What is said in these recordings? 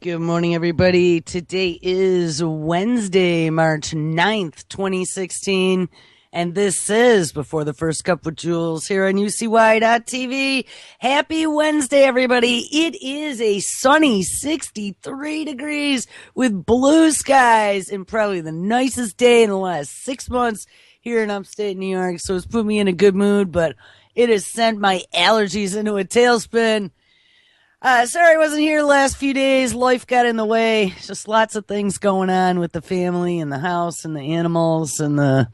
Good morning, everybody. Today is Wednesday, March 9th, 2016, and this is Before the First Cup with Jules here on UCY.TV. Happy Wednesday, everybody. It is a sunny 63 degrees with blue skies and probably the nicest day in the last 6 months here in upstate New York, so it's put me in a good mood, but it has sent my allergies into a tailspin. Sorry I wasn't here the last few days. Life got in the way. Just lots of things going on with the family and the house and the animals and the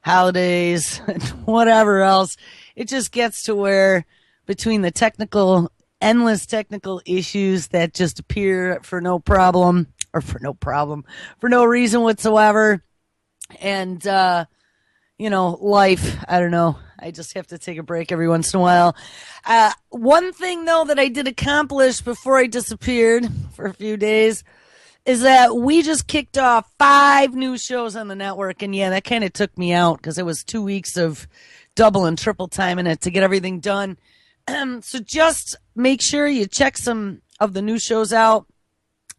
holidays and whatever else. It just gets to where between the endless technical issues that just appear for no reason whatsoever. And, life, I don't know. I just have to take a break every once in a while. One thing, though, that I did accomplish before I disappeared for a few days is that we just kicked off 5 new shows on the network. And, yeah, that kind of took me out because it was 2 weeks of double and triple time in it to get everything done. So just make sure you check some of the new shows out.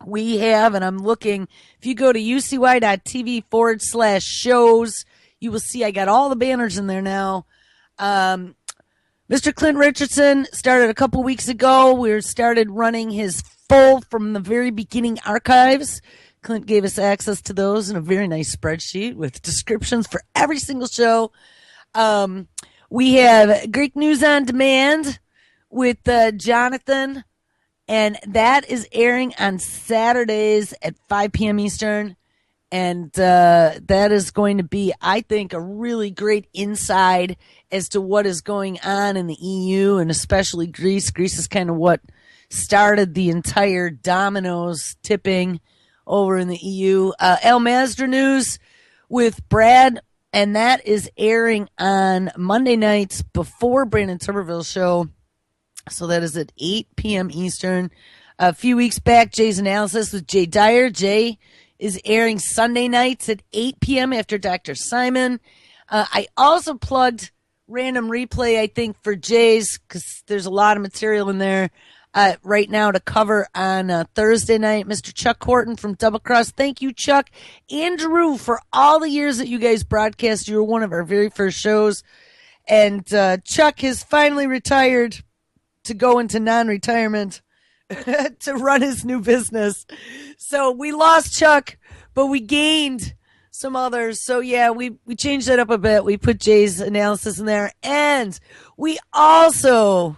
We have, and I'm looking, if you go to ucy.tv/shows, you will see I got all the banners in there now. Mr. Clint Richardson started a couple weeks ago. We started running his full from the very beginning archives. Clint gave us access to those in a very nice spreadsheet with descriptions for every single show. We have Greek News on Demand with Jonathan, and that is airing on Saturdays at 5 p.m. Eastern. And that is going to be, I think, a really great insight as to what is going on in the EU and especially Greece. Greece is kind of what started the entire dominoes tipping over in the EU. El Mazda News with Brad, and that is airing on Monday nights before Brandon Tuberville's show. So that is at 8 p.m. Eastern. A few weeks back, Jay's Analysis with Jay Dyer. Jay is airing Sunday nights at 8 p.m. after Dr. Simon. I also plugged Random Replay, I think, for Jay's because there's a lot of material in there right now to cover on Thursday night. Mr. Chuck Horton from Double Cross. Thank you, Chuck. And Drew, for all the years that you guys broadcast. You were one of our very first shows. And Chuck has finally retired to go into non-retirement to run his new business. So we lost Chuck, but we gained some others. So yeah, we changed that up a bit. We put Jay's Analysis in there, and we also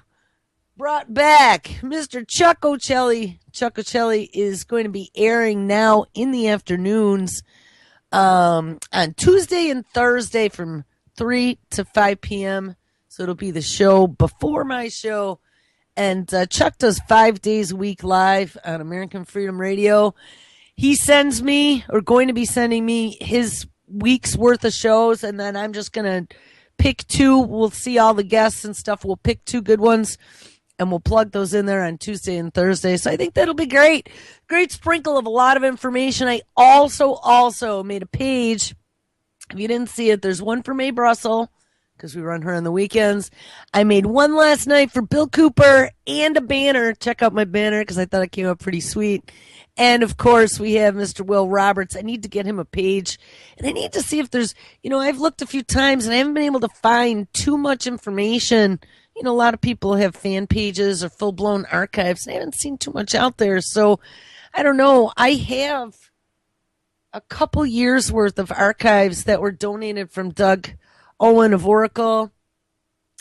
brought back Mr. Chuck Ocelli. Chuck Ocelli is going to be airing now in the afternoons on Tuesday and Thursday from 3 to 5 p.m. So it'll be the show before my show. And Chuck does 5 days a week live on American Freedom Radio. He sends me, or going to be sending me, his week's worth of shows, and then I'm just going to pick 2. We'll see all the guests and stuff. We'll pick 2 good ones, and we'll plug those in there on Tuesday and Thursday. So I think that'll be great. Great sprinkle of a lot of information. I also made a page. If you didn't see it, there's one for Mae Brussel, because we run her on the weekends. I made one last night for Bill Cooper and a banner. Check out my banner because I thought it came out pretty sweet. And, of course, we have Mr. Will Roberts. I need to get him a page. And I need to see if there's, I've looked a few times and I haven't been able to find too much information. A lot of people have fan pages or full-blown archives. And I haven't seen too much out there. So, I don't know. I have a couple years' worth of archives that were donated from Doug Owen of Oracle,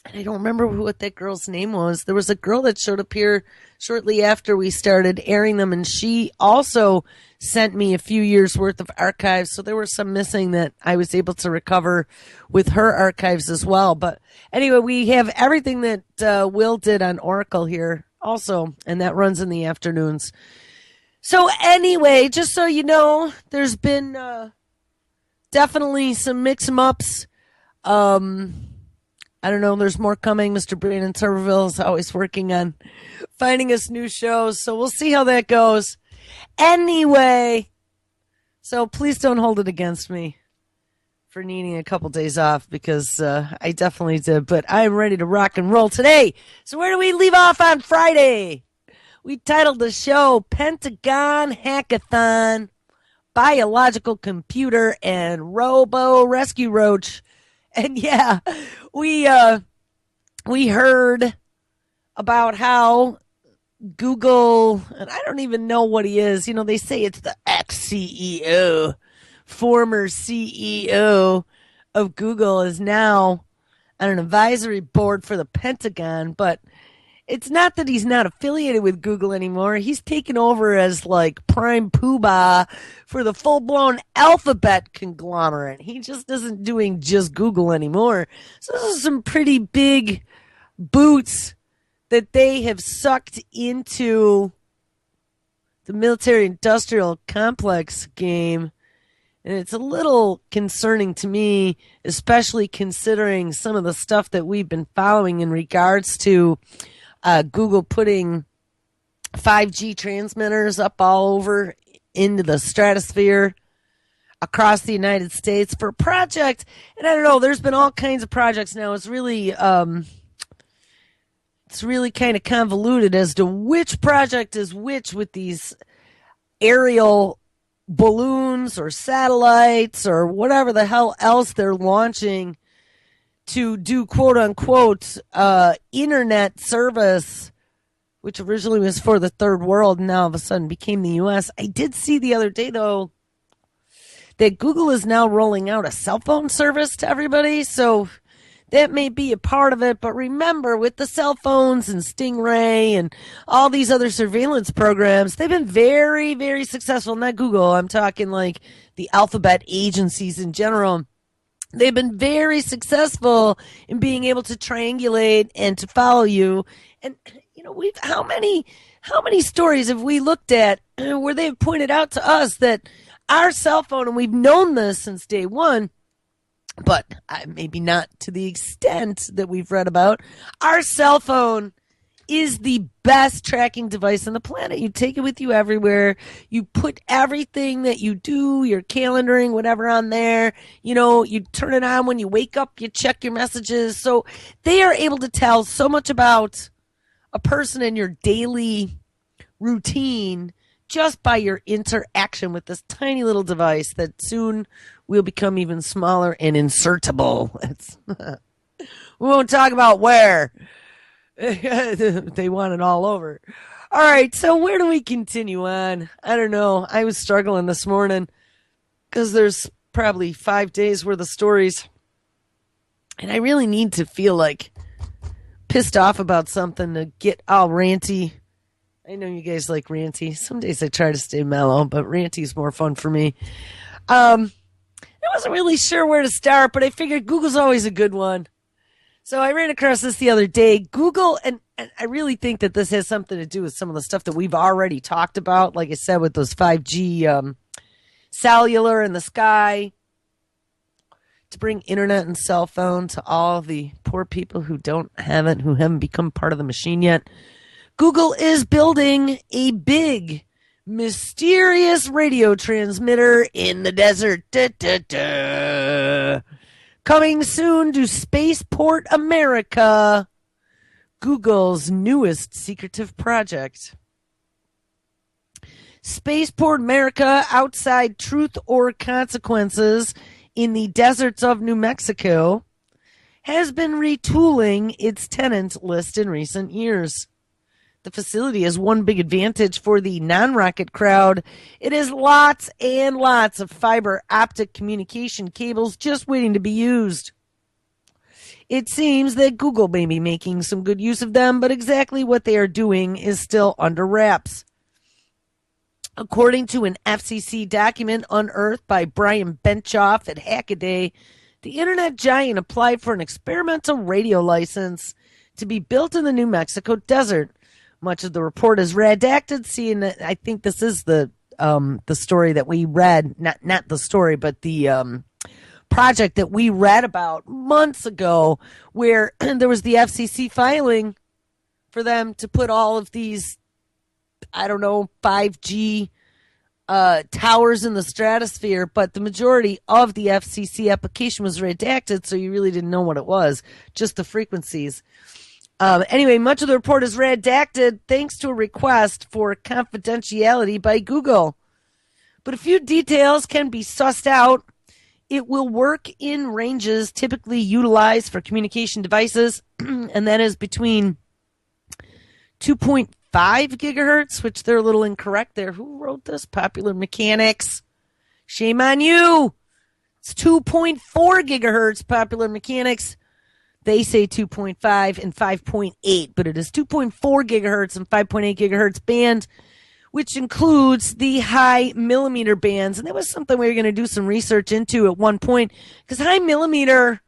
and I don't remember what that girl's name was. There was a girl that showed up here shortly after we started airing them, and she also sent me a few years' worth of archives, so there were some missing that I was able to recover with her archives as well. But anyway, we have everything that Will did on Oracle here also, and that runs in the afternoons. So anyway, just so you know, there's been definitely some mix-em-ups. I don't know. There's more coming. Mr. Brandon Tuberville is always working on finding us new shows. So we'll see how that goes. Anyway, so please don't hold it against me for needing a couple days off because I definitely did. But I'm ready to rock and roll today. So where do we leave off on Friday? We titled the show Pentagon Hackathon, Biological Computer, and Robo Rescue Roach. And yeah, we heard about how Google, and I don't even know what he is. You know, they say it's the ex-CEO, former CEO of Google, is now on an advisory board for the Pentagon, but it's not that he's not affiliated with Google anymore. He's taken over as like prime poobah for the full-blown Alphabet conglomerate. He just isn't doing just Google anymore. So this is some pretty big boots that they have sucked into the military-industrial complex game. And it's a little concerning to me, especially considering some of the stuff that we've been following in regards to Google putting 5G transmitters up all over into the stratosphere across the United States for a project. And I don't know, there's been all kinds of projects now. It's really kind of convoluted as to which project is which with these aerial balloons or satellites or whatever the hell else they're launching to do quote unquote internet service, which originally was for the third world and now all of a sudden became the US. I did see the other day though that Google is now rolling out a cell phone service to everybody, so that may be a part of it. But remember, with the cell phones and Stingray and all these other surveillance programs, they've been very, very successful. Not Google, I'm talking like the Alphabet agencies in general. They've been very successful in being able to triangulate and to follow you. And you know, how many stories have we looked at where they've pointed out to us that our cell phone, and we've known this since day one, but maybe not to the extent that we've read about, our cell phone is the best tracking device on the planet. You take it with you everywhere. You put everything that you do, your calendaring, whatever on there. You know, you turn it on when you wake up, you check your messages. So they are able to tell so much about a person in your daily routine just by your interaction with this tiny little device that soon will become even smaller and insertable. We won't talk about where. They want it all over. All right, so where do we continue on? I don't know. I was struggling this morning because there's probably 5 days worth of stories. And I really need to feel like pissed off about something to get all ranty. I know you guys like ranty. Some days I try to stay mellow, but ranty is more fun for me. I wasn't really sure where to start, but I figured Google's always a good one. So I ran across this the other day. Google, and I really think that this has something to do with some of the stuff that we've already talked about, like I said, with those 5G cellular in the sky, to bring internet and cell phone to all the poor people who don't have it, who haven't become part of the machine yet. Google is building a big, mysterious radio transmitter in the desert. Da, da, da. Coming soon to Spaceport America, Google's newest secretive project. Spaceport America, outside Truth or Consequences in the deserts of New Mexico, has been retooling its tenant list in recent years. The facility has one big advantage for the non-rocket crowd. It has lots and lots of fiber optic communication cables just waiting to be used. It seems that Google may be making some good use of them, but exactly what they are doing is still under wraps. According to an FCC document unearthed by Brian Benchoff at Hackaday, the internet giant applied for an experimental radio license to be built in the New Mexico desert. Much of the report is redacted. Seeing that, I think this is the story that we read, not the story, but the project that we read about months ago, where there was the FCC filing for them to put all of these, 5G towers in the stratosphere, but the majority of the FCC application was redacted, so you really didn't know what it was, just the frequencies. Anyway, much of the report is redacted thanks to a request for confidentiality by Google. But a few details can be sussed out. It will work in ranges typically utilized for communication devices, and that is between 2.5 gigahertz, which they're a little incorrect there. Who wrote this? Popular Mechanics. Shame on you. It's 2.4 gigahertz, Popular Mechanics. They say 2.5 and 5.8, but it is 2.4 gigahertz and 5.8 gigahertz band, which includes the high millimeter bands. And that was something we were going to do some research into at one point, because high millimeter,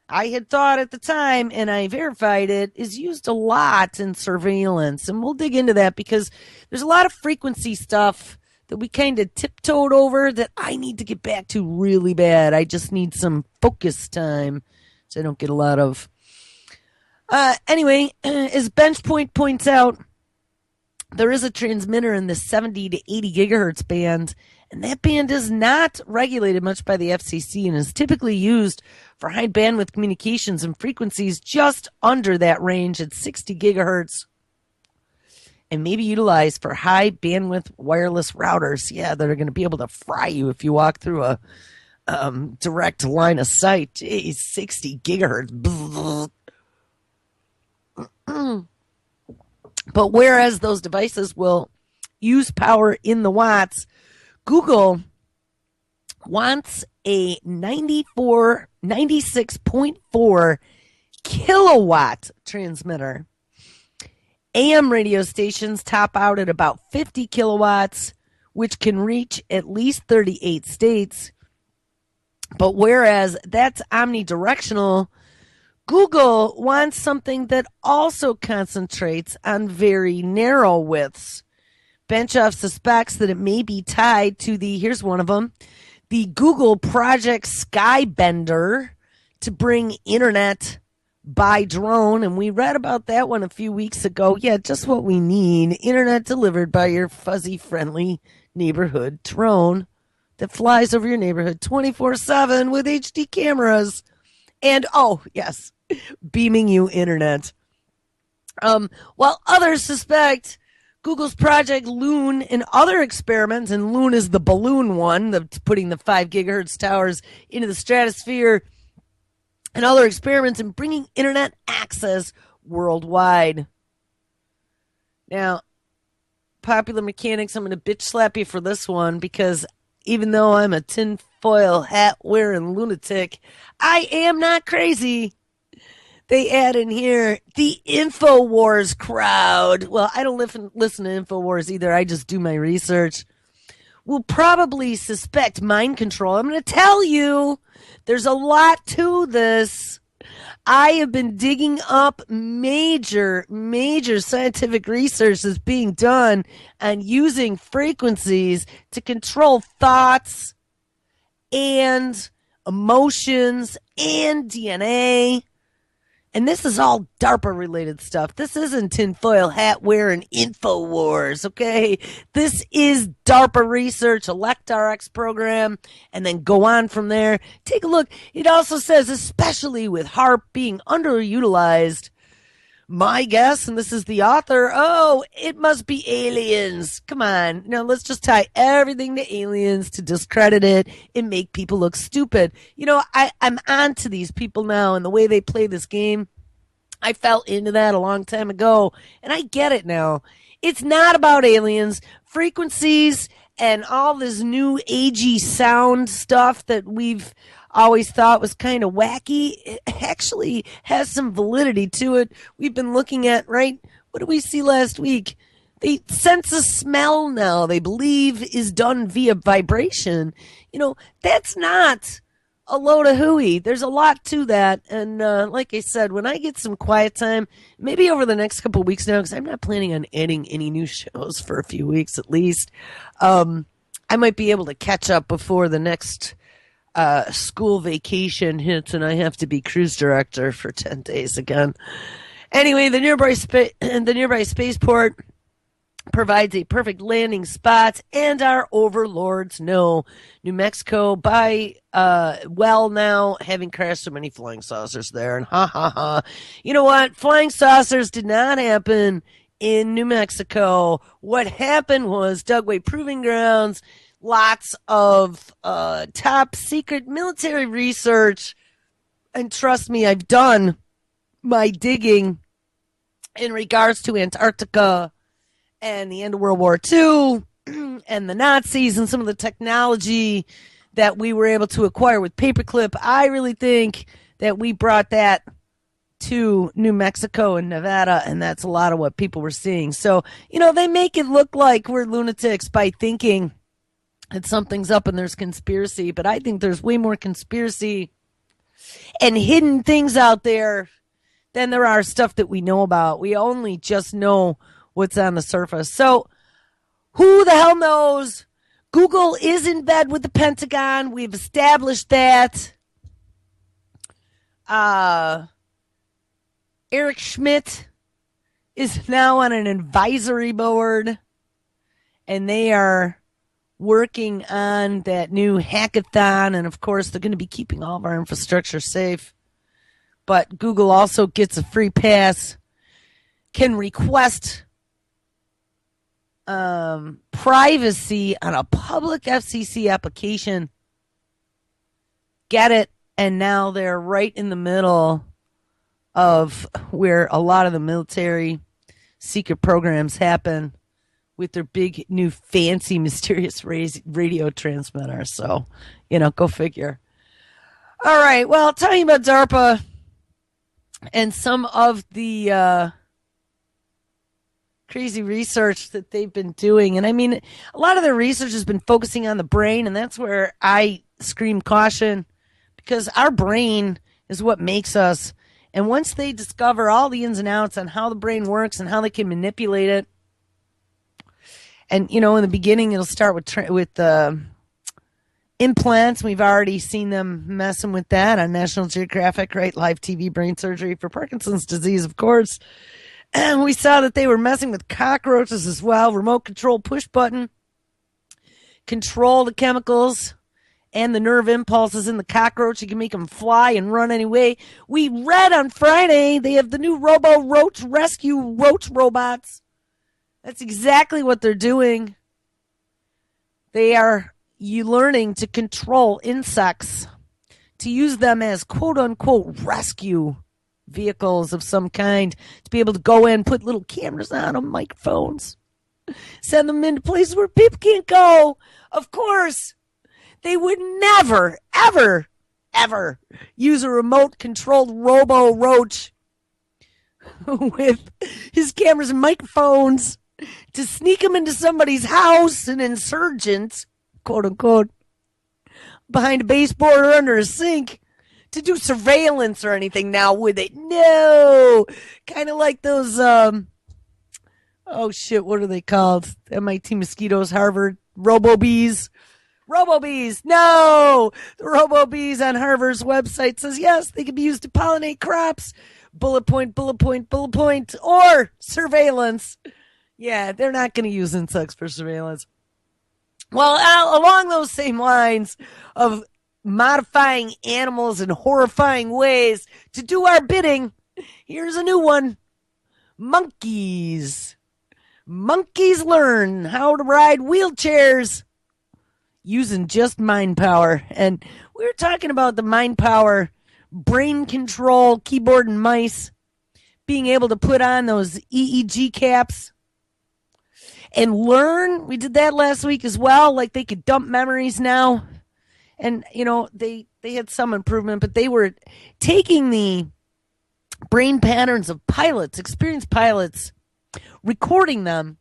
I had thought at the time, and I verified it, is used a lot in surveillance. And we'll dig into that because there's a lot of frequency stuff that we kind of tiptoed over that I need to get back to really bad. I just need some focus time, so I don't get a lot of. Anyway, as Benchpoint points out, there is a transmitter in the 70 to 80 gigahertz band, and that band is not regulated much by the FCC and is typically used for high bandwidth communications and frequencies just under that range at 60 gigahertz, and maybe utilized for high bandwidth wireless routers. Yeah, that are going to be able to fry you if you walk through a direct line of sight. Jeez, 60 gigahertz. But whereas those devices will use power in the watts, Google wants a 96.4 kilowatt transmitter. AM radio stations top out at about 50 kilowatts, which can reach at least 38 states. But whereas that's omnidirectional, Google wants something that also concentrates on very narrow widths. Benchoff suspects that it may be tied to here's one of them, the Google Project Skybender to bring internet by drone. And we read about that one a few weeks ago. Yeah, just what we need. Internet delivered by your fuzzy, friendly neighborhood drone that flies over your neighborhood 24/7 with HD cameras. And, oh, yes, beaming you internet. While others suspect Google's Project Loon and other experiments, and Loon is the balloon one, putting the 5 gigahertz towers into the stratosphere, and other experiments in bringing internet access worldwide. Now, Popular Mechanics, I'm going to bitch slap you for this one, because even though I'm a tinfoil hat wearing lunatic, I am not crazy. They add in here the InfoWars crowd. Well, I don't listen to InfoWars either. I just do my research. Will probably suspect mind control. I'm going to tell you, there's a lot to this. I have been digging up major scientific research that's being done on using frequencies to control thoughts and emotions and DNA. And this is all DARPA related stuff. This isn't tinfoil hat wearing InfoWars, okay? This is DARPA research, ElectRx program, and then go on from there. Take a look. It also says, especially with HARP being underutilized, my guess, and this is the author, oh, it must be aliens. Come on. Now let's just tie everything to aliens to discredit it and make people look stupid. You know, I'm on to these people now and the way they play this game. I fell into that a long time ago, and I get it now. It's not about aliens. Frequencies and all this new agey sound stuff that we've always thought was kind of wacky, it actually has some validity to it. We've been looking at, right? What did we see last week? They sense a smell now, they believe is done via vibration. You know, that's not a load of hooey. There's a lot to that. And like I said, when I get some quiet time, maybe over the next couple of weeks now, because I'm not planning on adding any new shows for a few weeks at least, I might be able to catch up before the next school vacation hits and I have to be cruise director for 10 days again. Anyway, the nearby spaceport provides a perfect landing spot, and our overlords know New Mexico by now, having crashed so many flying saucers there. And ha ha ha, you know what? Flying saucers did not happen in New Mexico. What happened was Dugway Proving Grounds, lots of top secret military research, and trust me, I've done my digging in regards to Antarctica and the end of World War II and the Nazis and some of the technology that we were able to acquire with paperclip. I really think that we brought that to New Mexico and Nevada, and that's a lot of what people were seeing. So, they make it look like we're lunatics by thinking that something's up and there's conspiracy, but I think there's way more conspiracy and hidden things out there than there are stuff that we know about. We only just know what's on the surface. So who the hell knows? Google is in bed with the Pentagon. We've established that. Eric Schmidt is now on an advisory board, and they are working on that new hackathon. And of course, they're going to be keeping all of our infrastructure safe. But Google also gets a free pass, can request privacy on a public FCC application, get it, and now they're right in the middle of where a lot of the military secret programs happen with their big new fancy mysterious radio transmitter. So, go figure. All right, well, talking about DARPA and some of the crazy research that they've been doing. And I mean, a lot of their research has been focusing on the brain, and that's where I scream caution, because our brain is what makes us. And once they discover all the ins and outs on how the brain works and how they can manipulate it, and, in the beginning, it'll start with implants. We've already seen them messing with that on National Geographic, right? Live TV brain surgery for Parkinson's disease, of course. And we saw that they were messing with cockroaches as well. Remote control push button. Control the chemicals and the nerve impulses in the cockroach. You can make them fly and run anyway. We read on Friday they have the new Robo-Roach Rescue Roach robots. That's exactly what they're doing. They are learning to control insects, to use them as quote-unquote rescue vehicles of some kind, to be able to go in, put little cameras on them, microphones, send them into places where people can't go. Of course, they would never, ever, ever use a remote-controlled Robo-Roach with his cameras and microphones to sneak them into somebody's house, an insurgent, quote-unquote, behind a baseboard or under a sink, to do surveillance or anything now, would they? No! Kind of like those, what are they called? MIT mosquitoes, Harvard, Robo-Bees. Robo-Bees, no! The Robo-Bees on Harvard's website says, yes, they can be used to pollinate crops. Bullet point, bullet point, bullet point, or surveillance. Yeah, they're not going to use insects for surveillance. Well, along those same lines of modifying animals in horrifying ways to do our bidding, here's a new one. Monkeys. Monkeys learn how to ride wheelchairs using just mind power. And we were talking about the mind power, brain control, keyboard and mice, being able to put on those EEG caps and learn. We did that last week as well. Like, they could dump memories now. And, they had some improvement, but they were taking the brain patterns of pilots, experienced pilots, recording them,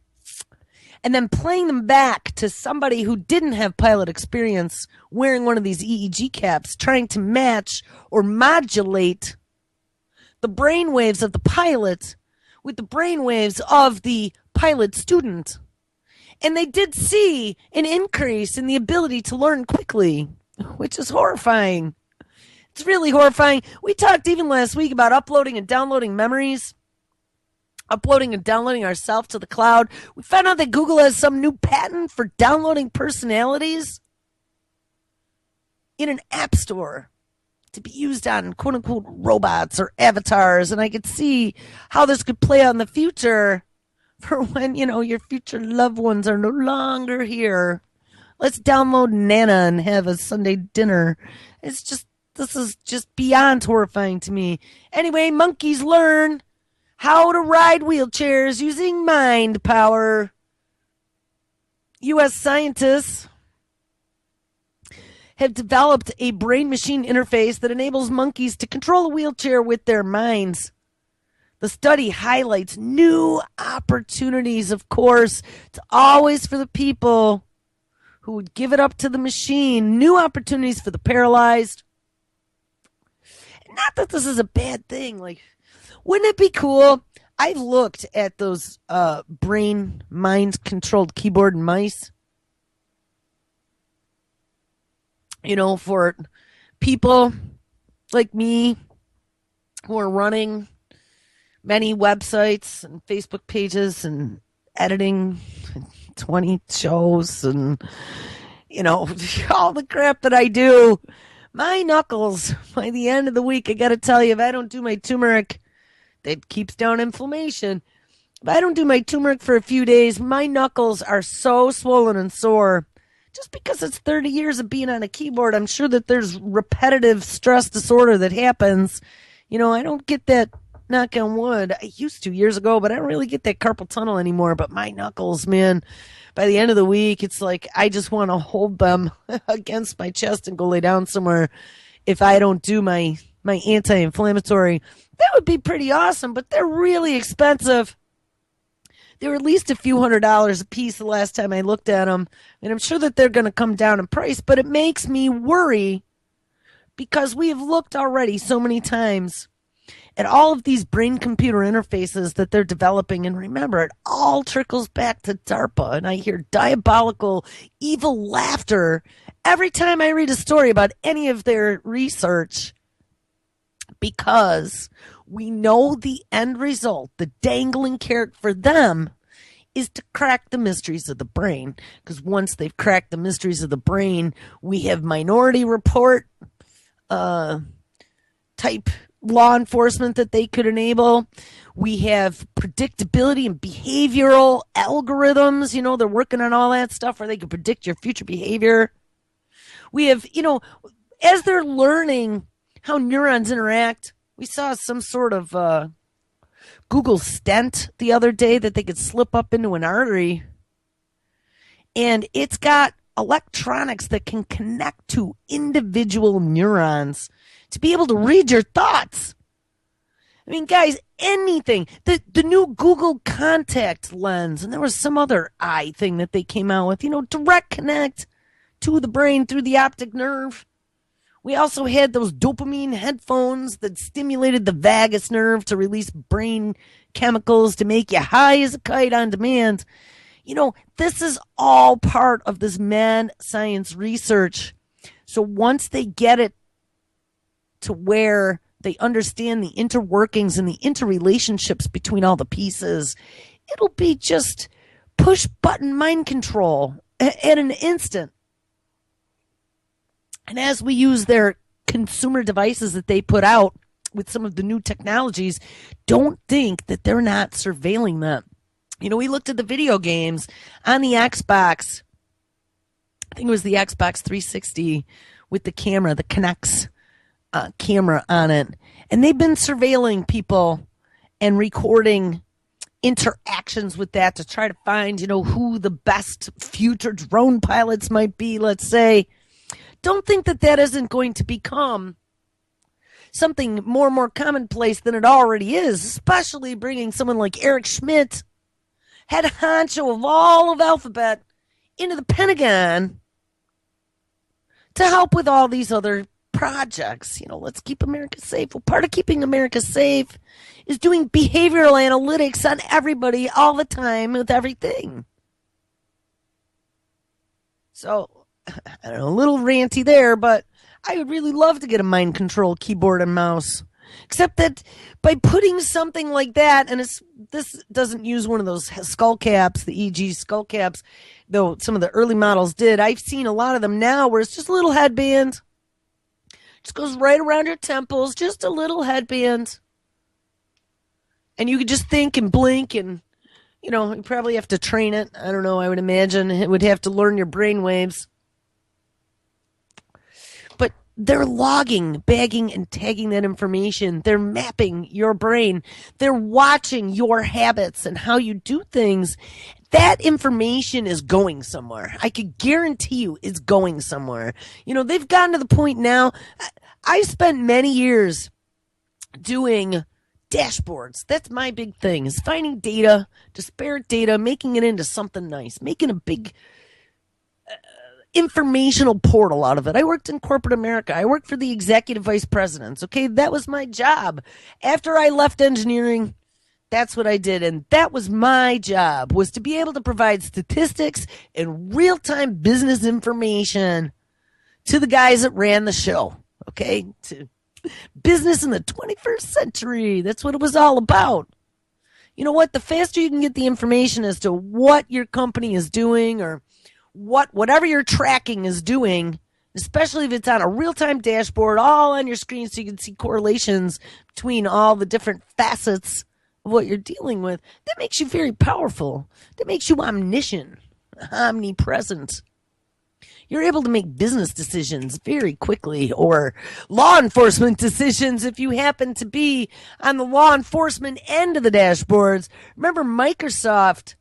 and then playing them back to somebody who didn't have pilot experience wearing one of these EEG caps, trying to match or modulate the brainwaves of the pilot with the brainwaves of the pilot student. And they did see an increase in the ability to learn quickly, which is horrifying. It's really horrifying. We talked even last week about uploading and downloading memories. uploading and downloading ourselves to the cloud. We found out that Google has some new patent for downloading personalities in an app store to be used on quote unquote robots or avatars. And I could see how this could play out in the future for when, your future loved ones are no longer here. Let's download Nana and have a Sunday dinner. This is just beyond horrifying to me. Anyway, monkeys learn how to ride wheelchairs using mind power. U.S. scientists have developed a brain-machine interface that enables monkeys to control a wheelchair with their minds. The study highlights new opportunities, of course. It's always for the people who would give it up to the machine. New opportunities for the paralyzed. Not that this is a bad thing. Wouldn't it be cool? I've looked at those brain, mind-controlled keyboard and mice. For people like me who are running many websites and Facebook pages and editing 20 shows and, all the crap that I do. My knuckles, by the end of the week, I got to tell you, if I don't do my turmeric, that keeps down inflammation. If I don't do my turmeric for a few days, my knuckles are so swollen and sore. Just because it's 30 years of being on a keyboard, I'm sure that there's repetitive stress disorder that happens. I don't get that, knock on wood. I used to years ago, but I don't really get that carpal tunnel anymore. But my knuckles, man, by the end of the week, it's like I just want to hold them against my chest and go lay down somewhere if I don't do my anti-inflammatory. That would be pretty awesome, but they're really expensive. They were at least a few $100s a piece the last time I looked at them. And I'm sure that they're going to come down in price, but it makes me worry because we have looked already so many times at all of these brain-computer interfaces that they're developing. And remember, it all trickles back to DARPA. And I hear diabolical, evil laughter every time I read a story about any of their research because we know the end result, the dangling carrot for them is to crack the mysteries of the brain. Because once they've cracked the mysteries of the brain, we have Minority Report type law enforcement that they could enable. We have predictability and behavioral algorithms. They're working on all that stuff where they can predict your future behavior. We have, as they're learning how neurons interact, we saw some sort of Google stent the other day that they could slip up into an artery. And it's got electronics that can connect to individual neurons to be able to read your thoughts. I mean, guys, anything. The new Google contact lens, and there was some other eye thing that they came out with, direct connect to the brain through the optic nerve. We also had those dopamine headphones that stimulated the vagus nerve to release brain chemicals to make you high as a kite on demand. This is all part of this mad science research. So once they get it to where they understand the interworkings and the interrelationships between all the pieces, it'll be just push button mind control at an instant. And as we use their consumer devices that they put out with some of the new technologies, don't think that they're not surveilling them. We looked at the video games on the Xbox. I think it was the Xbox 360 with the camera, the Kinect's camera on it. And they've been surveilling people and recording interactions with that to try to find, who the best future drone pilots might be, let's say. Don't think that that isn't going to become something more and more commonplace than it already is, especially bringing someone like Eric Schmidt, head honcho of all of Alphabet, into the Pentagon to help with all these other projects. Let's keep America safe. Well, part of keeping America safe is doing behavioral analytics on everybody all the time with everything. So, I don't know, a little ranty there, but I would really love to get a mind control keyboard and mouse. Except that by putting something like that, and this doesn't use one of those skull caps, the EG skull caps, though some of the early models did. I've seen a lot of them now where it's just a little headband. Just goes right around your temples, just a little headband. And you could just think and blink and, you probably have to train it. I don't know. I would imagine it would have to learn your brain waves. But they're logging, bagging, and tagging that information. They're mapping your brain. They're watching your habits and how you do things. That information is going somewhere. I could guarantee you it's going somewhere. They've gotten to the point now. I spent many years doing dashboards. That's my big thing, is finding data, disparate data, making it into something nice, making a big informational portal out of it. I worked in corporate America. I worked for the executive vice presidents. Okay, that was my job. After I left engineering, that's what I did, and that was my job, was to be able to provide statistics and real-time business information to the guys that ran the show, okay? To business in the 21st century. That's what it was all about. You know what? The faster you can get the information as to what your company is doing or whatever you're tracking is doing, especially if it's on a real-time dashboard all on your screen so you can see correlations between all the different facets of what you're dealing with, that makes you very powerful. That makes you omniscient, omnipresent. You're able to make business decisions very quickly, or law enforcement decisions if you happen to be on the law enforcement end of the dashboards. Remember, Microsoft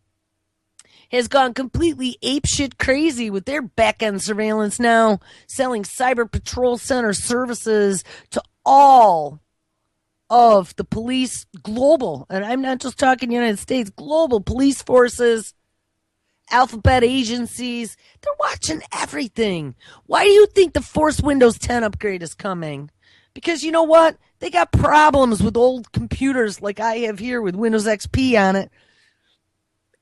has gone completely apeshit crazy with their back-end surveillance now, selling Cyber Patrol Center services to all of the police, global, and I'm not just talking United States, global police forces, alphabet agencies. They're watching everything. Why do you think the forced Windows 10 upgrade is coming? Because you know what? They got problems with old computers like I have here with Windows XP on it.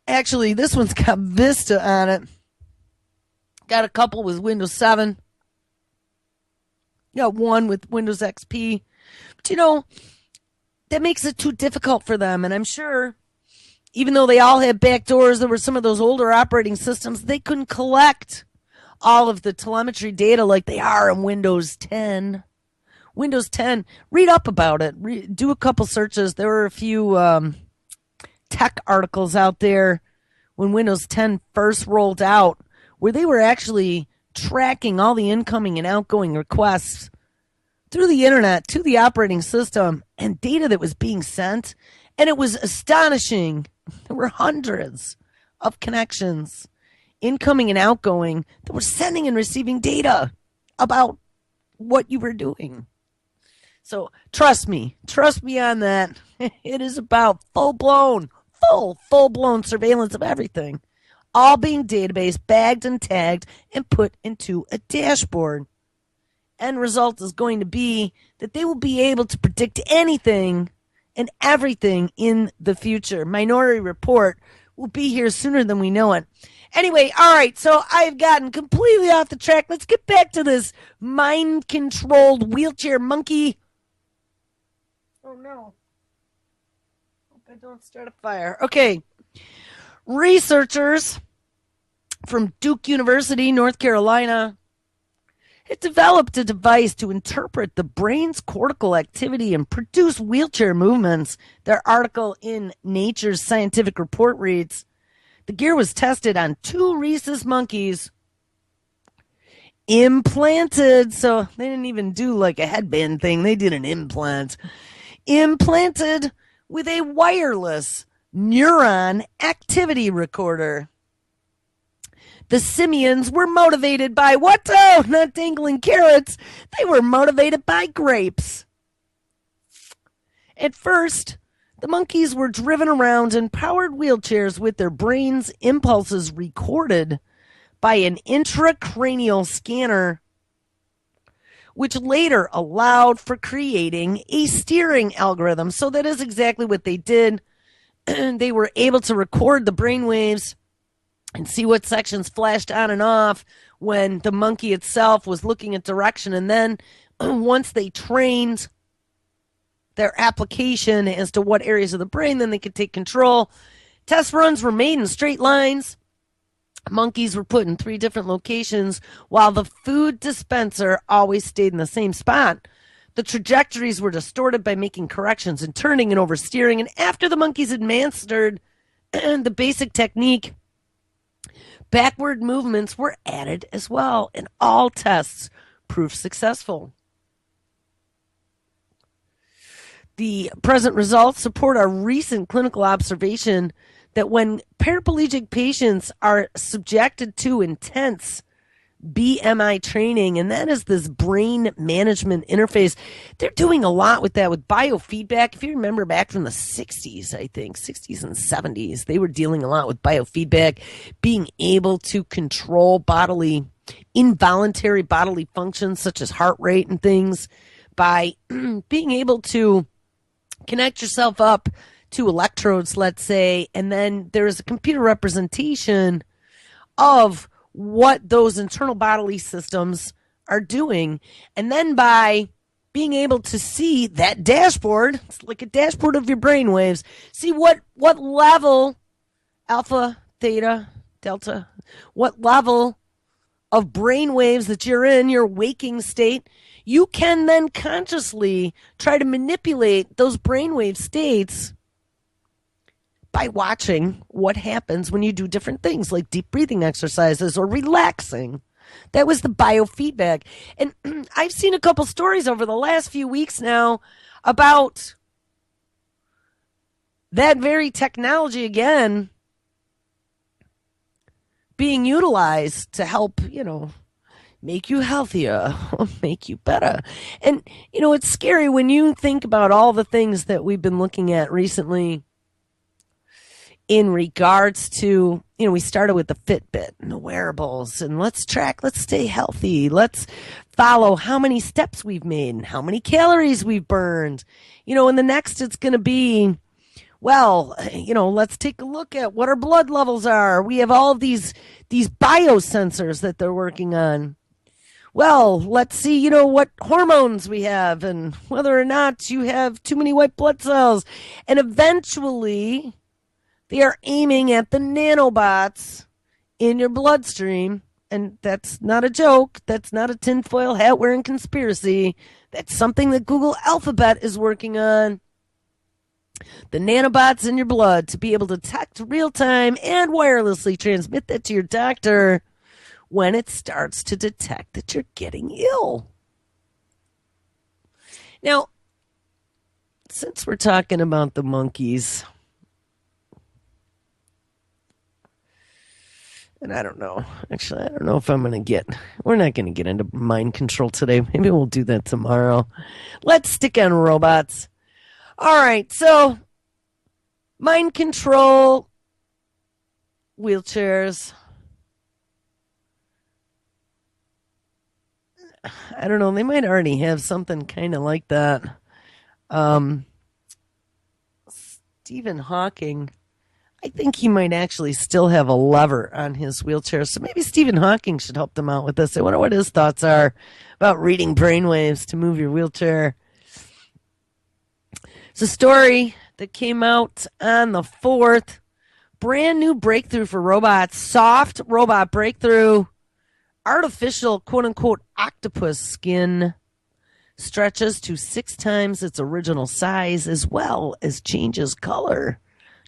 Actually, this one's got Vista on it. Got a couple with Windows 7. Got one with Windows XP. But that makes it too difficult for them. And I'm sure, even though they all had backdoors, there were some of those older operating systems, they couldn't collect all of the telemetry data like they are in Windows 10. Windows 10, read up about it. Do a couple searches. There were a few tech articles out there when Windows 10 first rolled out where they were actually tracking all the incoming and outgoing requests through the internet to the operating system and data that was being sent. And it was astonishing. There were hundreds of connections, incoming and outgoing, that were sending and receiving data about what you were doing. So trust me on that. It is about full-blown surveillance of everything, all being database bagged and tagged and put into a dashboard. End result is going to be that they will be able to predict anything and everything in the future. Minority Report will be here sooner than we know it. Anyway, all right, so I've gotten completely off the track. Let's get back to this mind-controlled wheelchair monkey. Oh, no. Hope I don't start a fire. Okay. Researchers from Duke University, North Carolina, it developed a device to interpret the brain's cortical activity and produce wheelchair movements. Their article in Nature's Scientific Report reads, the gear was tested on 2 rhesus monkeys, implanted, so they didn't even do like a headband thing, they did an implant, implanted with a wireless neuron activity recorder. The simians were motivated by what? Oh, not dangling carrots. They were motivated by grapes. At first, the monkeys were driven around in powered wheelchairs with their brains' impulses recorded by an intracranial scanner, which later allowed for creating a steering algorithm. So that is exactly what they did. They were able to record the brainwaves and see what sections flashed on and off when the monkey itself was looking at direction. And then once they trained their application as to what areas of the brain then they could take control. Test runs were made in straight lines. Monkeys were put in 3 different locations while the food dispenser always stayed in the same spot. The trajectories were distorted by making corrections and turning and oversteering. And after the monkeys had mastered the basic technique, backward movements were added as well, and all tests proved successful. The present results support our recent clinical observation that when paraplegic patients are subjected to intense BMI training, and that is this brain management interface, they're doing a lot with that with biofeedback. If you remember back from the 60s, I think, 60s and 70s, they were dealing a lot with biofeedback, being able to control involuntary bodily functions such as heart rate and things by being able to connect yourself up to electrodes, let's say, and then there's a computer representation of what those internal bodily systems are doing. And then by being able to see that dashboard, it's like a dashboard of your brain waves, see what level, alpha, theta, delta, what level of brain waves that you're in, your waking state, you can then consciously try to manipulate those brainwave states by watching what happens when you do different things like deep breathing exercises or relaxing. That was the biofeedback. And I've seen a couple stories over the last few weeks now about that very technology again being utilized to help, make you healthier, make you better. And, it's scary when you think about all the things that we've been looking at recently in regards to, we started with the Fitbit and the wearables, and let's stay healthy. Let's follow how many steps we've made and how many calories we've burned. And the next it's going to be, let's take a look at what our blood levels are. We have all of these biosensors that they're working on. Well, let's see, what hormones we have and whether or not you have too many white blood cells. And eventually they are aiming at the nanobots in your bloodstream. And that's not a joke. That's not a tinfoil hat wearing conspiracy. That's something that Google Alphabet is working on. The nanobots in your blood to be able to detect real time and wirelessly transmit that to your doctor when it starts to detect that you're getting ill. Now, since we're talking about the monkeys, and I don't know if we're not going to get into mind control today. Maybe we'll do that tomorrow. Let's stick on robots. All right, so mind control, wheelchairs. I don't know, they might already have something kind of like that. Stephen Hawking, I think he might actually still have a lever on his wheelchair, so maybe Stephen Hawking should help them out with this. I wonder what his thoughts are about reading brainwaves to move your wheelchair. It's a story that came out on the 4th. Brand new breakthrough for robots. Soft robot breakthrough. Artificial, quote-unquote, octopus skin stretches to 6 times its original size as well as changes color,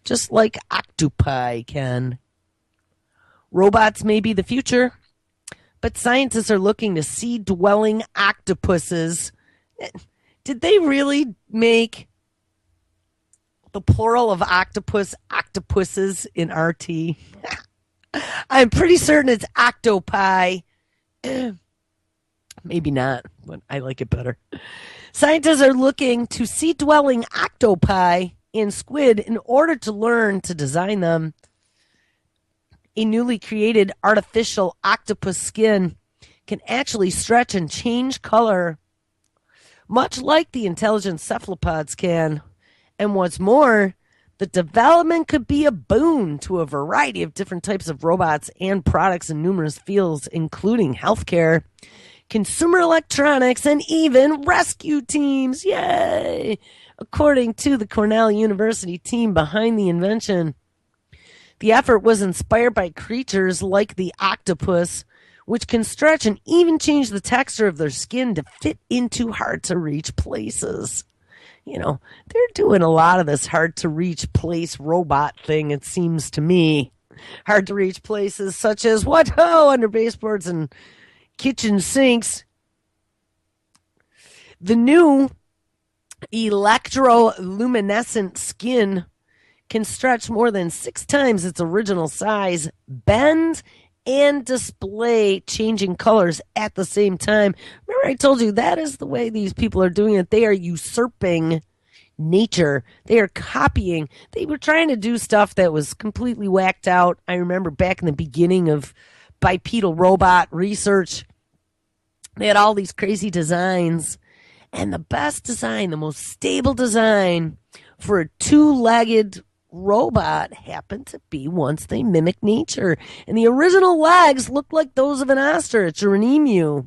just like octopi can. Robots may be the future, but scientists are looking to sea-dwelling octopuses. Did they really make the plural of octopuses in RT? I'm pretty certain it's octopi. Maybe not, but I like it better. Scientists are looking to sea-dwelling octopi in squid in order to learn to design them. A newly created artificial octopus skin can actually stretch and change color, much like the intelligent cephalopods can. And what's more, the development could be a boon to a variety of different types of robots and products in numerous fields, including healthcare. consumer electronics, and even rescue teams. Yay! According to the Cornell University team behind the invention. The effort was inspired by creatures like the octopus, which can stretch and even change the texture of their skin to fit into hard-to-reach places. You know, they're doing a lot of this hard-to-reach place robot thing, it seems to me. Hard-to-reach places such as, under baseboards and kitchen sinks. The new electroluminescent skin can stretch more than 6 times its original size, bend, and display changing colors at the same time. Remember I told you that is the way these people are doing it. They are usurping nature. They are copying. They were trying to do stuff that was completely whacked out. I remember back in the beginning of bipedal robot research, they had all these crazy designs. And the best design, the most stable design for a 2-legged robot happened to be once they mimic nature. And the original legs looked like those of an ostrich or an emu.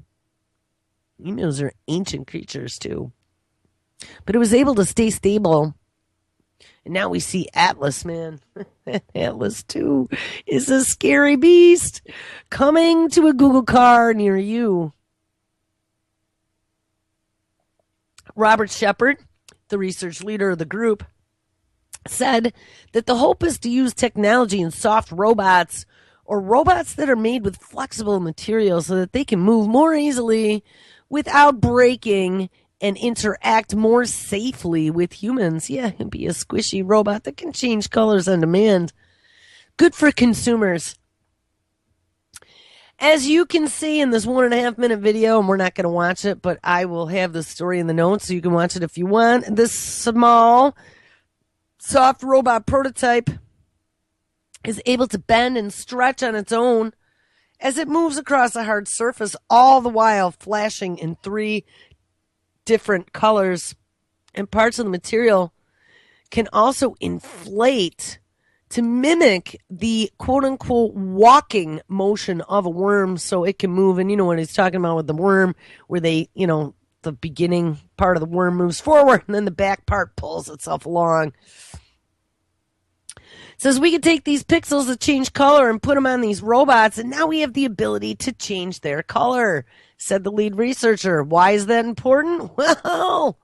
Emus are ancient creatures too. But it was able to stay stable. And now we see Atlas, man. Atlas 2 is a scary beast coming to a Google car near you. Robert Shepard, the research leader of the group, said that the hope is to use technology in soft robots or robots that are made with flexible materials so that they can move more easily without breaking and interact more safely with humans. Yeah, and be a squishy robot that can change colors on demand. Good for consumers. As you can see in this 1.5 minute video, and we're not going to watch it, but I will have the story in the notes so you can watch it if you want. This small soft robot prototype is able to bend and stretch on its own as it moves across a hard surface, all the while flashing in 3 different colors. And parts of the material can also inflate to mimic the quote-unquote walking motion of a worm so it can move. And you know what he's talking about with the worm, where they, the beginning part of the worm moves forward and then the back part pulls itself along. It says we can take these pixels that change color and put them on these robots, and now we have the ability to change their color, said the lead researcher. Why is that important? Well,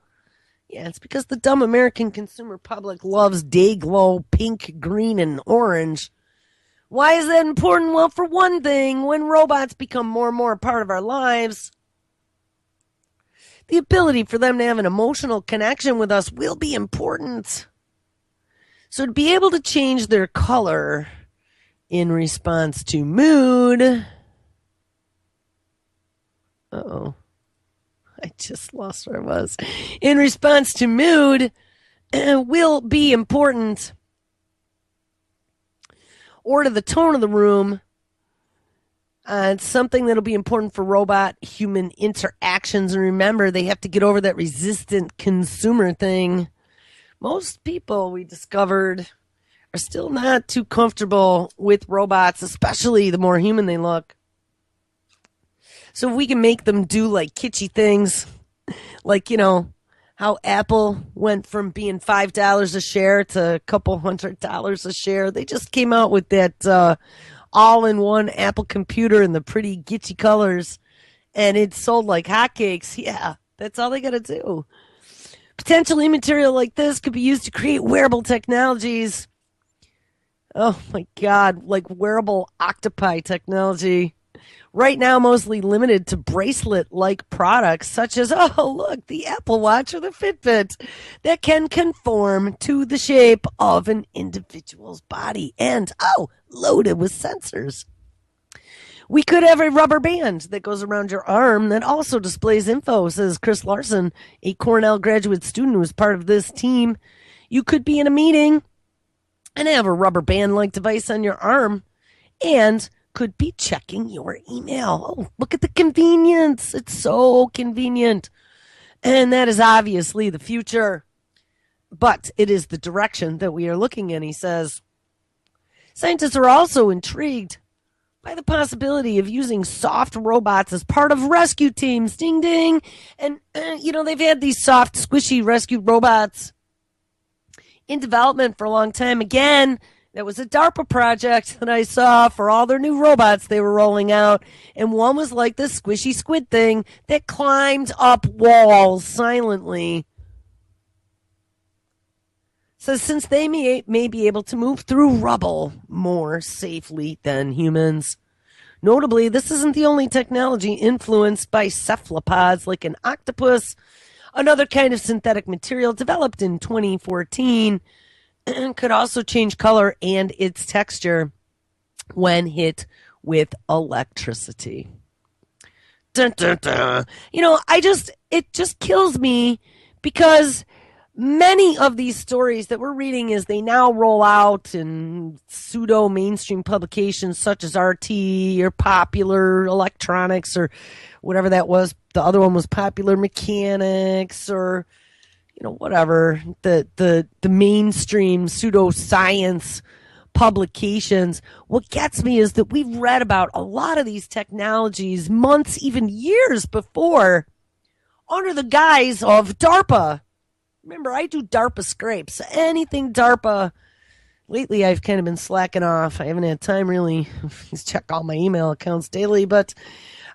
yeah, it's because the dumb American consumer public loves day glow, pink, green, and orange. Why is that important? Well, for one thing, when robots become more and more a part of our lives, the ability for them to have an emotional connection with us will be important. So to be able to change their color in response to mood. Uh-oh. I just lost where I was. In response to mood will be important. Or to the tone of the room. It's something that'll be important for robot-human interactions. And remember, they have to get over that resistant consumer thing. Most people, we discovered, are still not too comfortable with robots, especially the more human they look. So if we can make them do like kitschy things, like, how Apple went from being $5 a share to a couple $100 a share. They just came out with that all-in-one Apple computer in the pretty kitschy colors, and it sold like hotcakes. Yeah, that's all they got to do. Potentially material like this could be used to create wearable technologies. Oh my God, like wearable octopi technology. Right now, mostly limited to bracelet-like products such as, the Apple Watch or the Fitbit that can conform to the shape of an individual's body and, loaded with sensors. We could have a rubber band that goes around your arm that also displays info, says Chris Larson, a Cornell graduate student who is part of this team. You could be in a meeting and have a rubber band-like device on your arm and could be checking your email. Oh, look at the convenience. It's so convenient. And that is obviously the future. But it is the direction that we are looking in, he says. Scientists are also intrigued by the possibility of using soft robots as part of rescue teams. Ding, ding. And, they've had these soft, squishy rescue robots in development for a long time. Again, that was a DARPA project that I saw for all their new robots they were rolling out. And one was like this squishy squid thing that climbed up walls silently. So since they may be able to move through rubble more safely than humans. Notably, this isn't the only technology influenced by cephalopods like an octopus, another kind of synthetic material developed in 2014, could also change color and its texture when hit with electricity. Dun, dun, dun. It just kills me because many of these stories that we're reading as they now roll out in pseudo mainstream publications such as RT or Popular Electronics or whatever that was. The other one was Popular Mechanics or whatever, the mainstream pseudoscience publications. What gets me is that we've read about a lot of these technologies months, even years before, under the guise of DARPA. Remember, I do DARPA scrapes. Anything DARPA. Lately, I've kind of been slacking off. I haven't had time really to check all my email accounts daily, but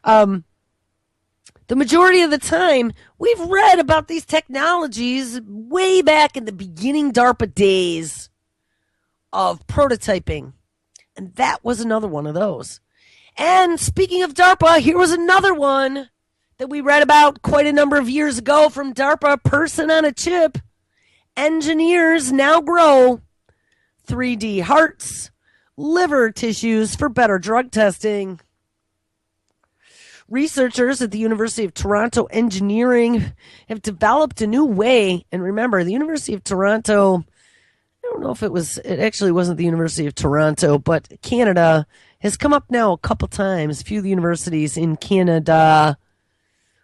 the majority of the time, we've read about these technologies way back in the beginning DARPA days of prototyping. And that was another one of those. And speaking of DARPA, here was another one that we read about quite a number of years ago from DARPA, person on a chip. Engineers now grow 3D hearts, liver tissues for better drug testing. Researchers at the University of Toronto Engineering have developed a new way. And remember, the University of Toronto, I don't know if it actually wasn't the University of Toronto, but Canada has come up now a couple times, a few of the universities in Canada,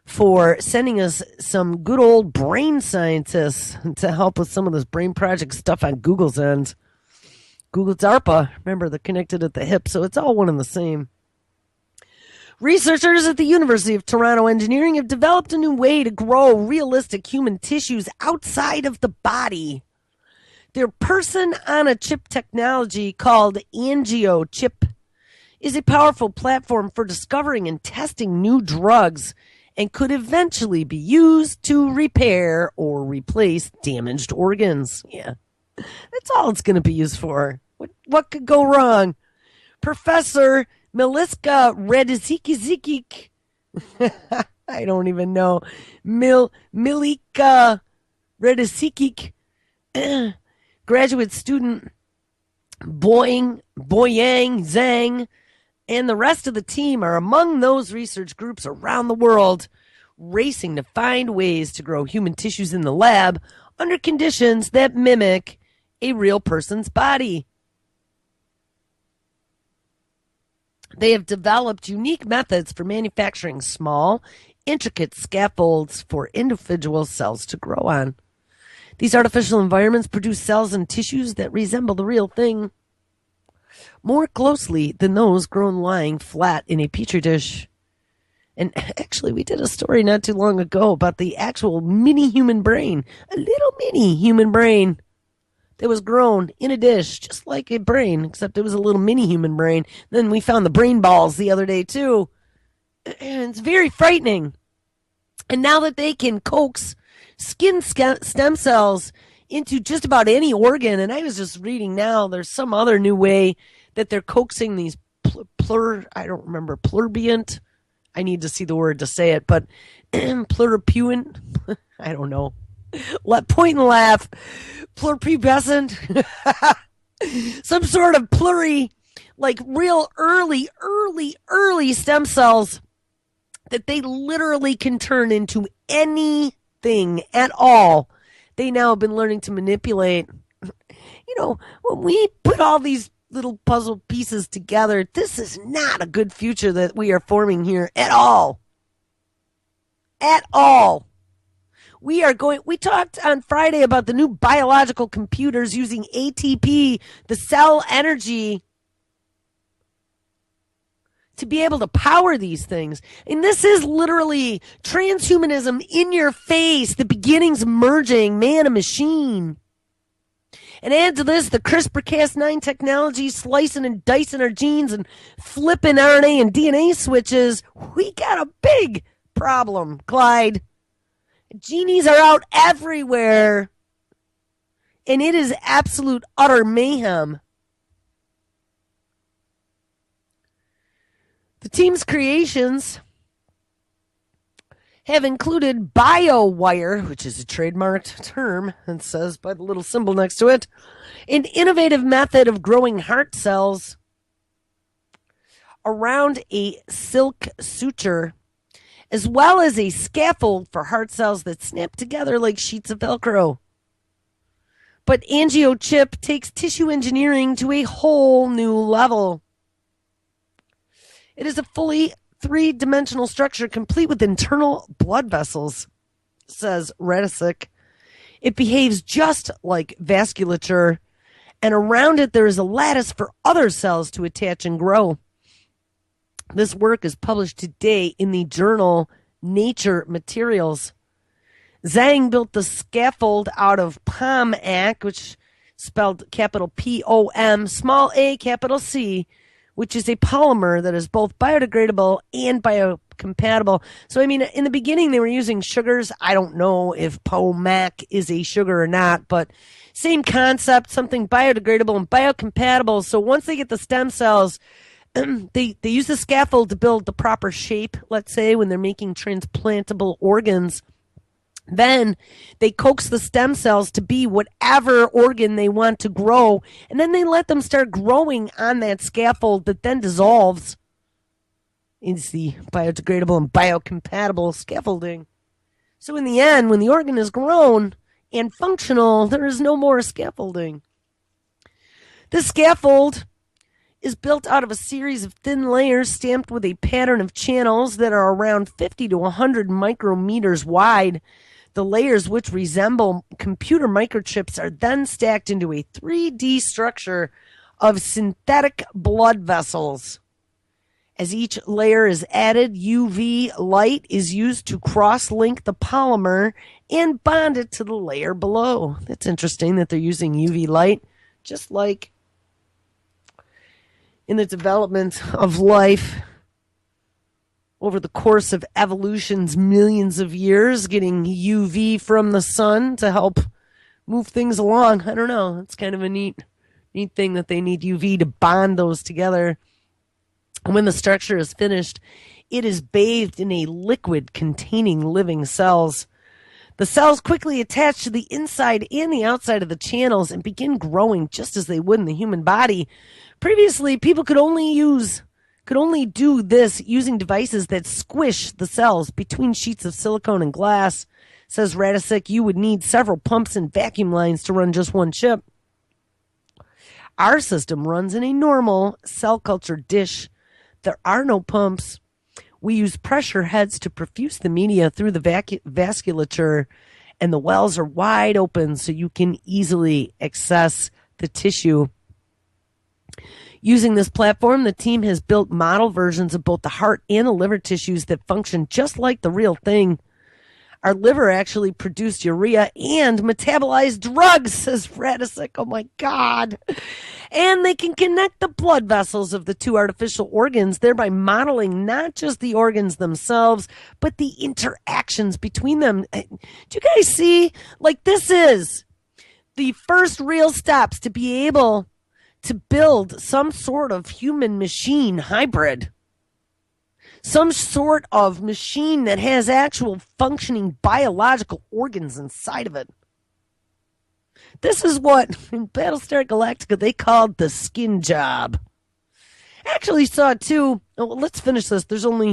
for sending us some good old brain scientists to help with some of this brain project stuff on Google's end. Google DARPA, remember, they're connected at the hip, so it's all one and the same. Researchers at the University of Toronto Engineering have developed a new way to grow realistic human tissues outside of the body. Their person-on-a-chip technology called AngioChip is a powerful platform for discovering and testing new drugs and could eventually be used to repair or replace damaged organs. Yeah, that's all it's going to be used for. What could go wrong? Professor Miliska Redizikizikik. I don't even know. Milika Redizikik. Graduate student Boyang Zhang and the rest of the team are among those research groups around the world racing to find ways to grow human tissues in the lab under conditions that mimic a real person's body. They have developed unique methods for manufacturing small, intricate scaffolds for individual cells to grow on. These artificial environments produce cells and tissues that resemble the real thing more closely than those grown lying flat in a petri dish. And actually, we did a story not too long ago about the actual mini human brain, a little mini human brain that was grown in a dish, just like a brain, except it was a little mini human brain. Then we found the brain balls the other day, too. And it's very frightening. And now that they can coax skin stem cells into just about any organ, and I was just reading now, there's some other new way that they're coaxing these pluribuant. I need to see the word to say it, but pluripuant, I don't know. Point and laugh. Pluripubescent. Some sort of like real early stem cells that they literally can turn into anything at all. They now have been learning to manipulate. When we put all these little puzzle pieces together, this is not a good future that we are forming here at all. At all. We talked on Friday about the new biological computers using ATP, the cell energy, to be able to power these things. And this is literally transhumanism in your face, the beginnings merging man and machine. And add to this the CRISPR-Cas9 technology, slicing and dicing our genes and flipping RNA and DNA switches. We got a big problem, Clyde. Genies are out everywhere. And it is absolute, utter mayhem. The team's creations have included BioWire, which is a trademarked term, and says by the little symbol next to it, an innovative method of growing heart cells around a silk suture, as well as a scaffold for heart cells that snap together like sheets of Velcro. But AngioChip takes tissue engineering to a whole new level. It is a fully three-dimensional structure complete with internal blood vessels, says Radisic. It behaves just like vasculature, and around it there is a lattice for other cells to attach and grow. This work is published today in the journal Nature Materials. Zhang built the scaffold out of POMAC, which spelled capital P-O-M, small a, capital C, which is a polymer that is both biodegradable and biocompatible. So, I mean, in the beginning, they were using sugars. I don't know if POMAC is a sugar or not, but same concept, something biodegradable and biocompatible. So once they get the stem cells, they use the scaffold to build the proper shape, let's say, when they're making transplantable organs. Then they coax the stem cells to be whatever organ they want to grow, and then they let them start growing on that scaffold that then dissolves into the biodegradable and biocompatible scaffolding. So in the end, when the organ is grown and functional, there is no more scaffolding. The scaffold is built out of a series of thin layers stamped with a pattern of channels that are around 50 to 100 micrometers wide. The layers, which resemble computer microchips, are then stacked into a 3D structure of synthetic blood vessels. As each layer is added, UV light is used to cross-link the polymer and bond it to the layer below. That's interesting that they're using UV light, just like in the development of life over the course of evolution's millions of years, getting UV from the sun to help move things along. I don't know. It's kind of a neat thing that they need UV to bond those together. And when the structure is finished, it is bathed in a liquid containing living cells. The cells quickly attach to the inside and the outside of the channels and begin growing just as they would in the human body. Previously, people could only do this using devices that squish the cells between sheets of silicone and glass. Says Radisic, you would need several pumps and vacuum lines to run just one chip. Our system runs in a normal cell culture dish. There are no pumps. We use pressure heads to perfuse the media through the vasculature, and the wells are wide open so you can easily access the tissue. Using this platform, the team has built model versions of both the heart and the liver tissues that function just like the real thing. Our liver actually produced urea and metabolized drugs, says Radisic. Oh my God. And they can connect the blood vessels of the two artificial organs, thereby modeling not just the organs themselves, but the interactions between them. Do you guys see? Like, this is the first real steps to be able to build some sort of human-machine hybrid. Some sort of machine that has actual functioning biological organs inside of it. This is what in Battlestar Galactica they called the skin job. Actually saw it too. Oh, let's finish this. There's only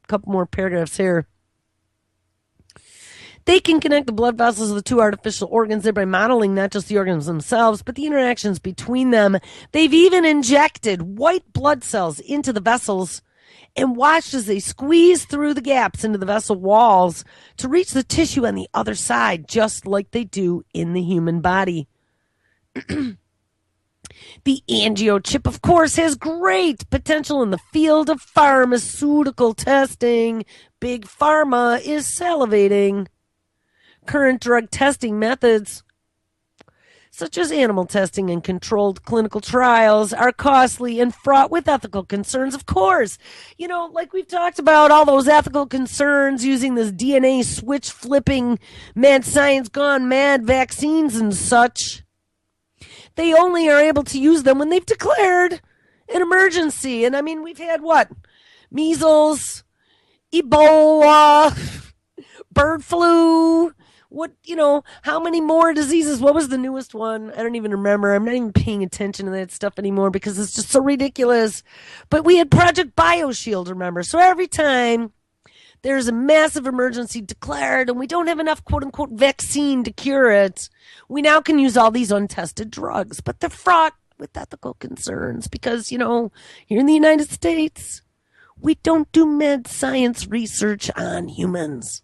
a couple more paragraphs here. They can connect the blood vessels of the two artificial organs, thereby modeling not just the organs themselves, but the interactions between them. They've even injected white blood cells into the vessels and watched as they squeeze through the gaps into the vessel walls to reach the tissue on the other side, just like they do in the human body. The angio chip, of course, has great potential in the field of pharmaceutical testing. Big Pharma is salivating. Current drug testing methods, such as animal testing and controlled clinical trials, are costly and fraught with ethical concerns, of course. You know, like we've talked about, all those ethical concerns using this DNA switch flipping, mad science gone mad vaccines and such. They only are able to use them when they've declared an emergency. And I mean, we've had what? Measles, Ebola, bird flu. What, how many more diseases? What was the newest one? I don't even remember. I'm not even paying attention to that stuff anymore because it's just so ridiculous. But we had Project BioShield, remember? So every time there's a massive emergency declared and we don't have enough quote unquote vaccine to cure it, we now can use all these untested drugs. But they're fraught with ethical concerns because, here in the United States, we don't do med science research on humans.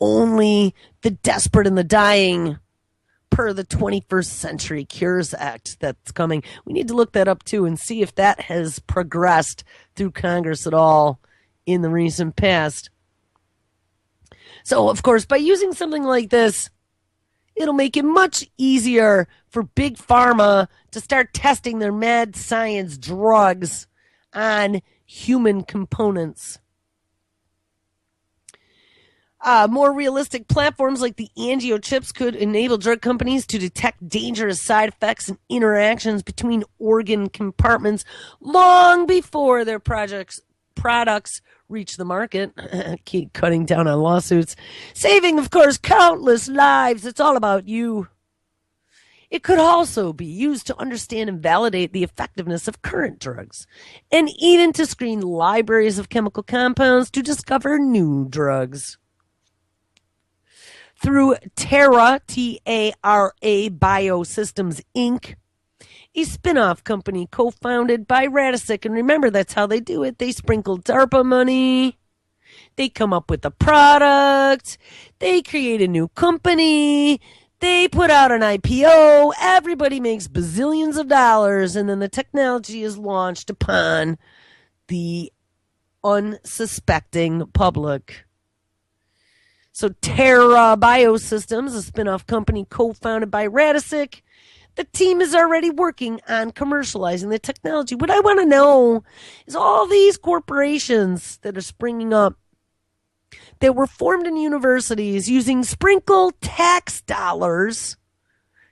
Only the desperate and the dying, per the 21st Century Cures Act that's coming. We need to look that up too and see if that has progressed through Congress at all in the recent past. So, of course, by using something like this, it'll make it much easier for Big Pharma to start testing their mad science drugs on human components. More realistic platforms like the angio chips could enable drug companies to detect dangerous side effects and interactions between organ compartments long before their products reach the market. Keep cutting down on lawsuits. Saving, of course, countless lives. It's all about you. It could also be used to understand and validate the effectiveness of current drugs, and even to screen libraries of chemical compounds to discover new drugs. Through Tara, T-A-R-A Biosystems, Inc., a spin-off company co-founded by Radisic. And remember, that's how they do it. They sprinkle DARPA money. They come up with a product. They create a new company. They put out an IPO. Everybody makes bazillions of dollars. And then the technology is launched upon the unsuspecting public. So Terra Biosystems, a spin-off company co-founded by Radisic, the team is already working on commercializing the technology. What I want to know is all these corporations that are springing up that were formed in universities using sprinkle tax dollars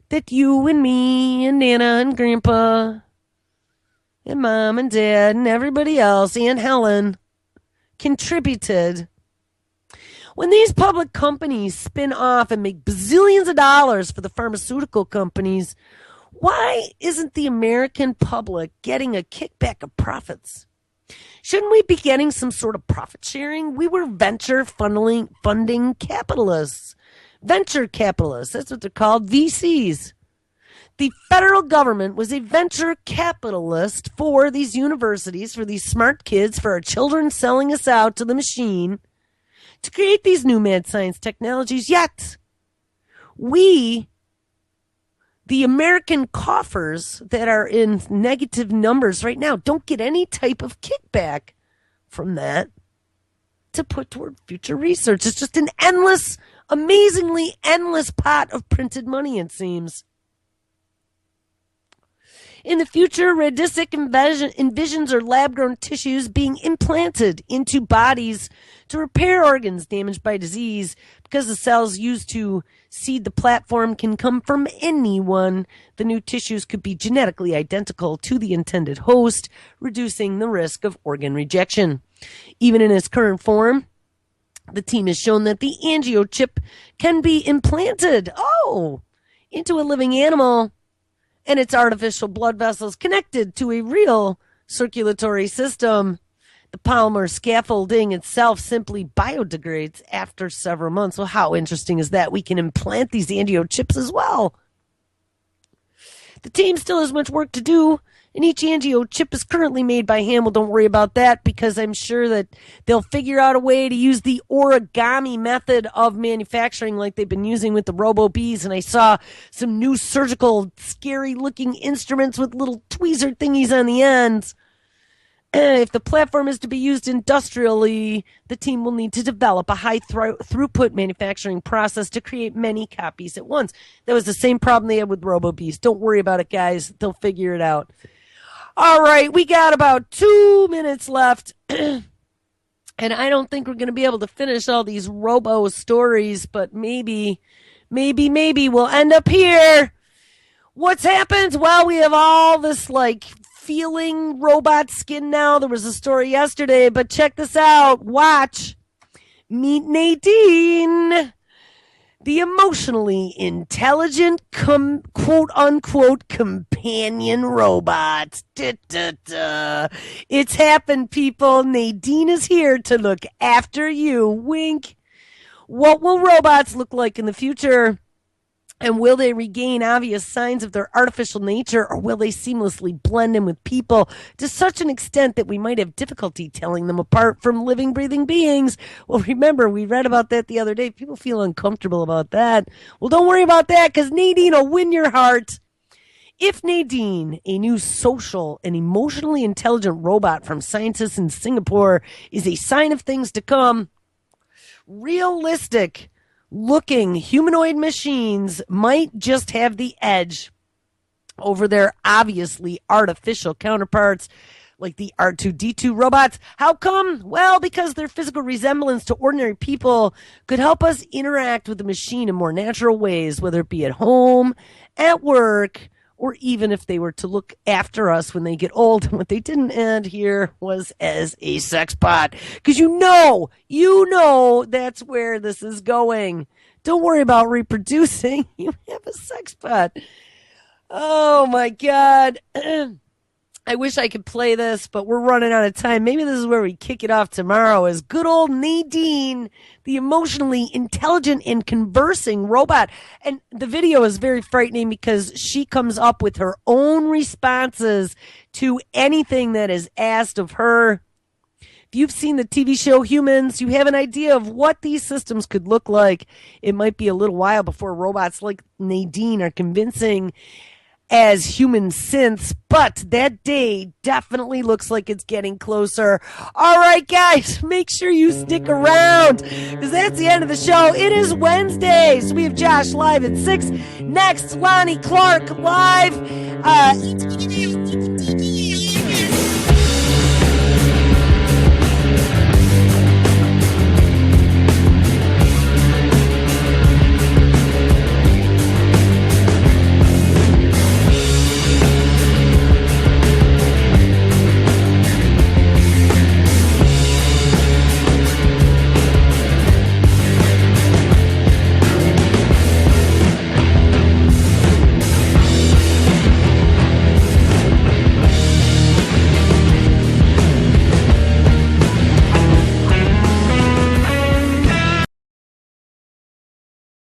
that you and me and Nana and Grandpa and Mom and Dad and everybody else, Aunt Helen, contributed. When these public companies spin off and make bazillions of dollars for the pharmaceutical companies, why isn't the American public getting a kickback of profits? Shouldn't we be getting some sort of profit sharing? We were venture funding capitalists. Venture capitalists, that's what they're called, VCs. The federal government was a venture capitalist for these universities, for these smart kids, for our children selling us out to the machine to create these new mad science technologies. Yet, we, the American coffers that are in negative numbers right now, don't get any type of kickback from that to put toward future research. It's just an endless, amazingly endless pot of printed money, it seems. In the future, Radisic envisions our lab-grown tissues being implanted into bodies to repair organs damaged by disease. Because the cells used to seed the platform can come from anyone, the new tissues could be genetically identical to the intended host, reducing the risk of organ rejection. Even in its current form, the team has shown that the angio chip can be implanted, into a living animal, and its artificial blood vessels connected to a real circulatory system. The polymer scaffolding itself simply biodegrades after several months. Well, how interesting is that? We can implant these angio chips as well. The team still has much work to do And each angio chip is currently made by hand. Well, don't worry about that because I'm sure that they'll figure out a way to use the origami method of manufacturing like they've been using with the Robo-Bees. And I saw some new surgical, scary-looking instruments with little tweezer thingies on the ends. If the platform is to be used industrially, the team will need to develop a high throughput manufacturing process to create many copies at once. That was the same problem they had with Robo-Bees. Don't worry about it, guys. They'll figure it out. All right, we got about 2 minutes left. And I don't think we're going to be able to finish all these Robo stories, but maybe we'll end up here. What's happened? Well, we have all this, feeling robot skin now. There was a story yesterday, but check this out. Watch. Meet Nadine, the emotionally intelligent, quote-unquote, companion robot. It's happened, people. Nadine is here to look after you. Wink. What will robots look like in the future? And will they regain obvious signs of their artificial nature, or will they seamlessly blend in with people to such an extent that we might have difficulty telling them apart from living, breathing beings? Well, remember, we read about that the other day. People feel uncomfortable about that. Well, don't worry about that, because Nadine will win your heart. If Nadine, a new social and emotionally intelligent robot from scientists in Singapore, is a sign of things to come, realistic looking humanoid machines might just have the edge over their obviously artificial counterparts like the R2-D2 robots. How come? Well, because their physical resemblance to ordinary people could help us interact with the machine in more natural ways, whether it be at home, at work, or even if they were to look after us when they get old. And what they didn't add here was as a sex bot. Because you know that's where this is going. Don't worry about reproducing. You have a sex bot. Oh, my God. I wish I could play this, but we're running out of time. Maybe this is where we kick it off tomorrow as good old Nadine, the emotionally intelligent and conversing robot. And the video is very frightening because she comes up with her own responses to anything that is asked of her. If you've seen the TV show Humans, you have an idea of what these systems could look like. It might be a little while before robots like Nadine are convincing as human synths, but that day definitely looks like it's getting closer. All right, guys, make sure you stick around because that's the end of the show. It is Wednesday, so we have Josh live at 6. Next, Lonnie Clark live.